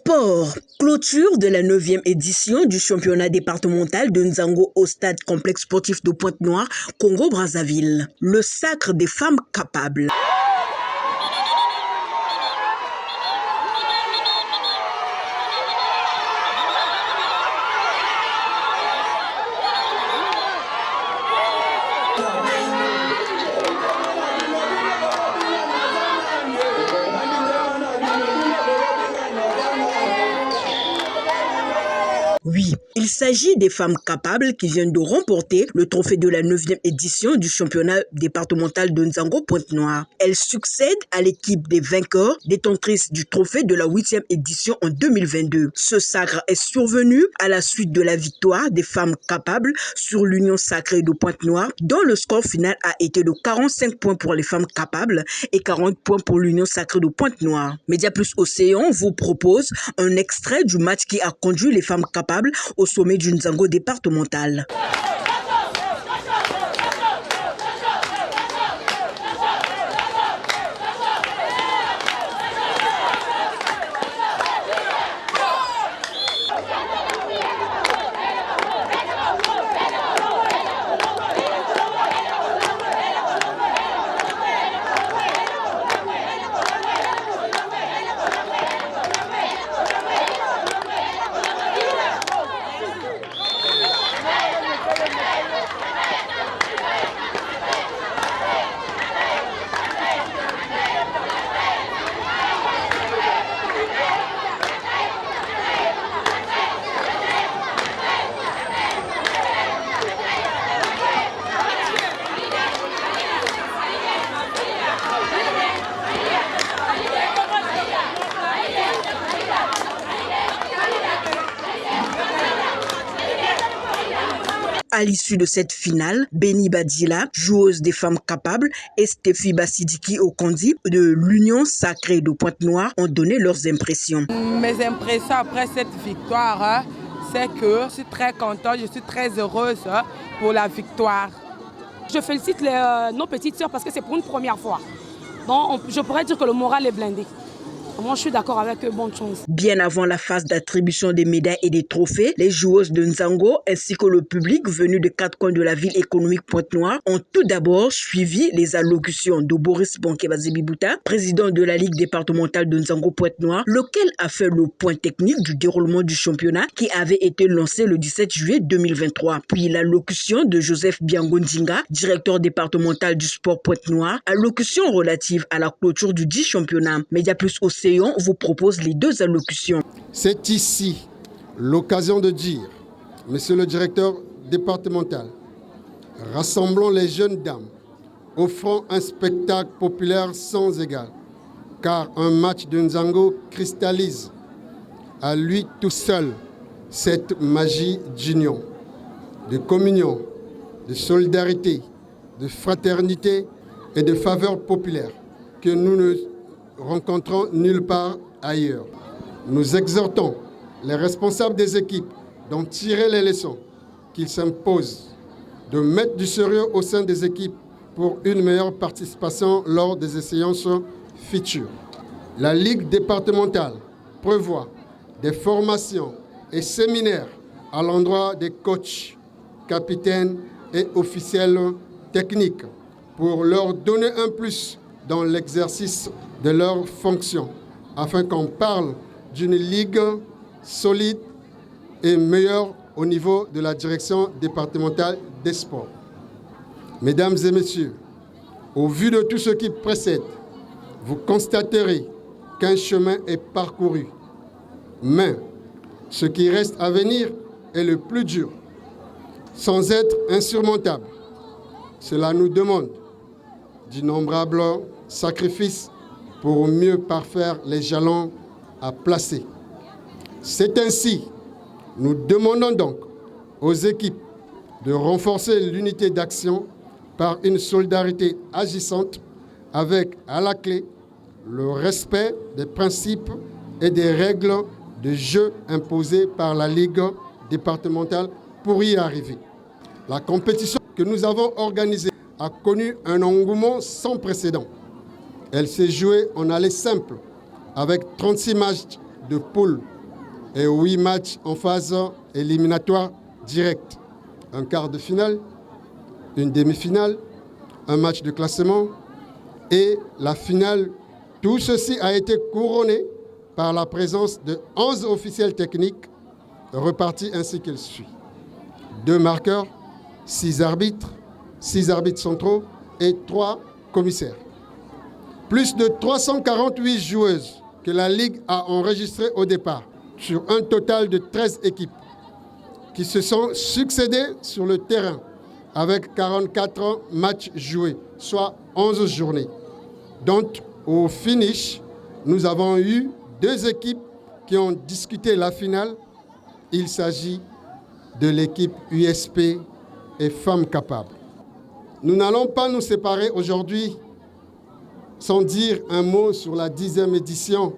Sport. Clôture de la 9e édition du championnat départemental de Nzango au stade complexe sportif de Pointe-Noire, Congo-Brazzaville. Le sacre des femmes capables. Oui, il s'agit des femmes capables qui viennent de remporter le trophée de la 9e édition du championnat départemental de Nzango Pointe-Noire. Elles succèdent à l'équipe des vainqueurs, détentrices du trophée de la 8e édition en 2022. Ce sacre est survenu à la suite de la victoire des femmes capables sur l'Union sacrée de Pointe-Noire, dont le score final a été de 45 points pour les femmes capables et 40 points pour l'Union sacrée de Pointe-Noire. Média Plus Océan vous propose un extrait du match qui a conduit les femmes capables au sommet du Nzango départemental. À l'issue de cette finale, Béni Badila, joueuse des femmes capables, et Stéphie Bassidiki Okondi de l'Union sacrée de Pointe-Noire ont donné leurs impressions. Mes impressions après cette victoire, c'est que je suis très contente, je suis très heureuse pour la victoire. Je félicite nos petites sœurs parce que c'est pour une première fois. Donc je pourrais dire que le moral est blindé. Moi, je suis d'accord avec eux, bonne chance. Bien avant la phase d'attribution des médailles et des trophées, les joueuses de Nzango ainsi que le public venu de 4 coins de la ville économique Pointe-Noire ont tout d'abord suivi les allocutions de Boris Bonkeba-Zebibouta, président de la Ligue départementale de Nzango Pointe-Noire, lequel a fait le point technique du déroulement du championnat qui avait été lancé le 17 juillet 2023. Puis l'allocution de Joseph Biangondinga, directeur départemental du sport Pointe-Noire, allocution relative à la clôture du 10 championnat. Média Plus Océan vous propose les deux allocutions. C'est ici l'occasion de dire, monsieur le directeur départemental, rassemblons les jeunes dames, offrant un spectacle populaire sans égal, car un match de Nzango cristallise à lui tout seul cette magie d'union, de communion, de solidarité, de fraternité et de faveur populaire que nous ne rencontrons nulle part ailleurs. Nous exhortons les responsables des équipes d'en tirer les leçons qu'il s'impose, de mettre du sérieux au sein des équipes pour une meilleure participation lors des échéances futures. La Ligue départementale prévoit des formations et séminaires à l'endroit des coachs, capitaines et officiels techniques pour leur donner un plus dans l'exercice de leurs fonctions, afin qu'on parle d'une ligue solide et meilleure au niveau de la direction départementale des sports. Mesdames et messieurs, au vu de tout ce qui précède, vous constaterez qu'un chemin est parcouru. Mais ce qui reste à venir est le plus dur, sans être insurmontable. Cela nous demande d'innombrables sacrifices pour mieux parfaire les jalons à placer. C'est ainsi, nous demandons donc aux équipes de renforcer l'unité d'action par une solidarité agissante avec, à la clé, le respect des principes et des règles de jeu imposées par la Ligue départementale pour y arriver. La compétition que nous avons organisée a connu un engouement sans précédent. Elle s'est jouée en aller simple avec 36 matchs de poule et 8 matchs en phase éliminatoire directe. Un quart de finale, une demi-finale, un match de classement et la finale. Tout ceci a été couronné par la présence de 11 officiels techniques repartis ainsi qu'il suit. 2 marqueurs, 6 arbitres centraux et 3 commissaires. Plus de 348 joueuses que la Ligue a enregistrées au départ, sur un total de 13 équipes qui se sont succédées sur le terrain avec 44 matchs joués, soit 11 journées. Donc, au finish, nous avons eu 2 équipes qui ont disputé la finale. Il s'agit de l'équipe USP et Femmes Capables. Nous n'allons pas nous séparer aujourd'hui sans dire un mot sur la 10e édition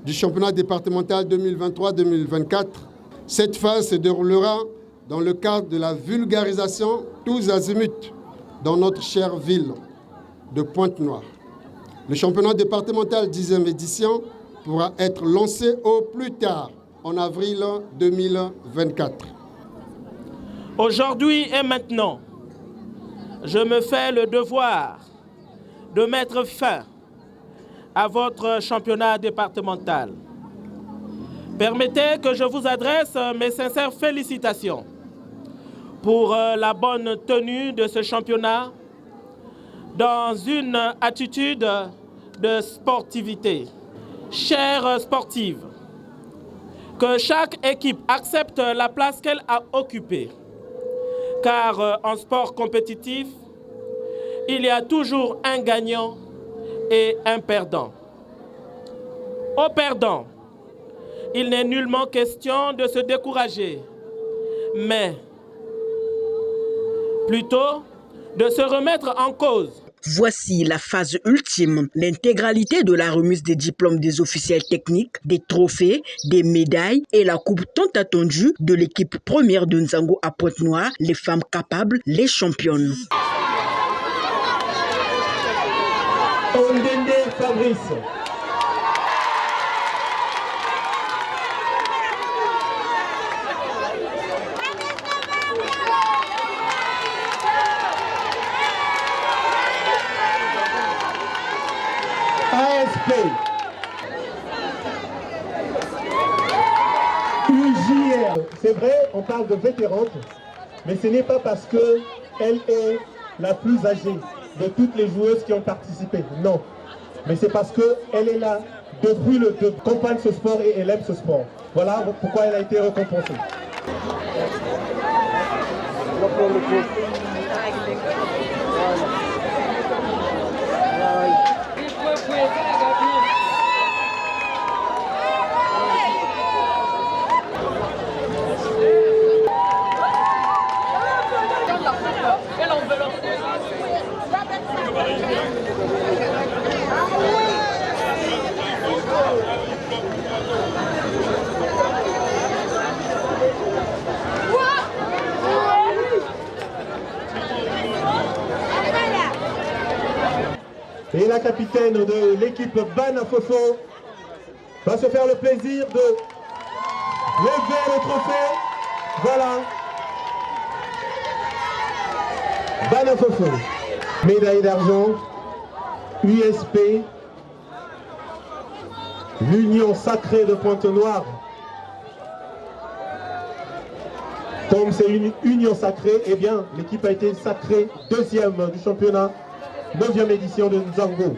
du championnat départemental 2023-2024. Cette phase se déroulera dans le cadre de la vulgarisation tous azimuts dans notre chère ville de Pointe-Noire. Le championnat départemental 10e édition pourra être lancé au plus tard en avril 2024. Aujourd'hui et maintenant, je me fais le devoir de mettre fin à votre championnat départemental. Permettez que je vous adresse mes sincères félicitations pour la bonne tenue de ce championnat dans une attitude de sportivité. Chères sportives, que chaque équipe accepte la place qu'elle a occupée, car en sport compétitif, il y a toujours un gagnant et un perdant. Aux perdants, il n'est nullement question de se décourager, mais plutôt de se remettre en cause. Voici la phase ultime, l'intégralité de la remise des diplômes des officiels techniques, des trophées, des médailles et la coupe tant attendue de l'équipe première de Nzango à Pointe-Noire, les femmes capables, les championnes. Ondende Fabrice. ASP. UJR. C'est vrai, on parle de vétérante, mais ce n'est pas parce qu'elle est la plus âgée de toutes les joueuses qui ont participé. Non. Mais c'est parce qu'elle est là depuis le compagne ce sport et elle aime ce sport. Voilà pourquoi elle a été récompensée. Et la capitaine de l'équipe Bana Fofo va se faire le plaisir de lever le trophée. Voilà. Bana Fofo. Médaille d'argent. USP. L'Union sacrée de Pointe-Noire. Comme c'est une union sacrée, eh bien, l'équipe a été sacrée 2e du championnat. 9e édition de Nzango.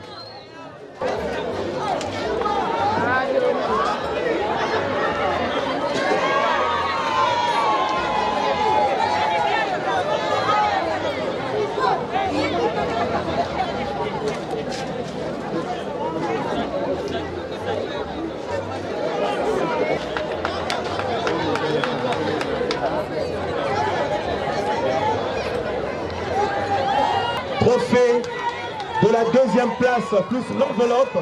Trophée de la 2e place plus l'enveloppe.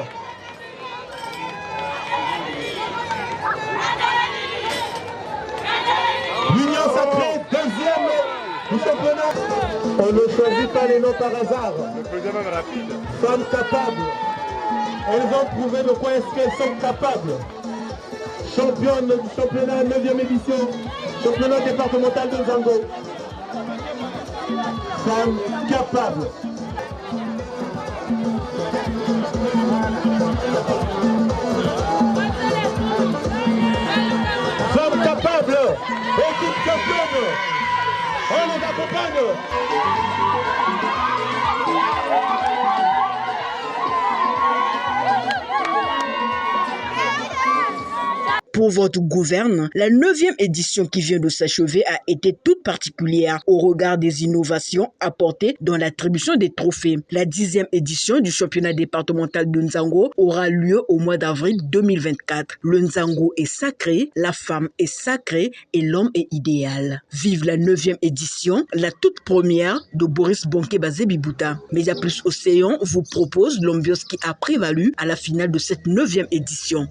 L'Union sacrée 2e du championnat. On ne choisit pas les noms par hasard. Femmes capables. Elles ont prouvé de quoi est-ce qu'elles sont capables. championne du championnat 9e édition, championnat départemental de Nzango. Femme capable. Femme capable, équipe championne. On les accompagne. Pour votre gouverne, la 9e édition qui vient de s'achever a été toute particulière au regard des innovations apportées dans l'attribution des trophées. La 10e édition du championnat départemental de Nzango aura lieu au mois d'avril 2024. Le Nzango est sacré, la femme est sacrée et l'homme est idéal. Vive la 9e édition, la toute première de Boris Bonke Bazé-Bibouta. Média Plus Océan vous propose l'ambiance qui a prévalu à la finale de cette 9e édition.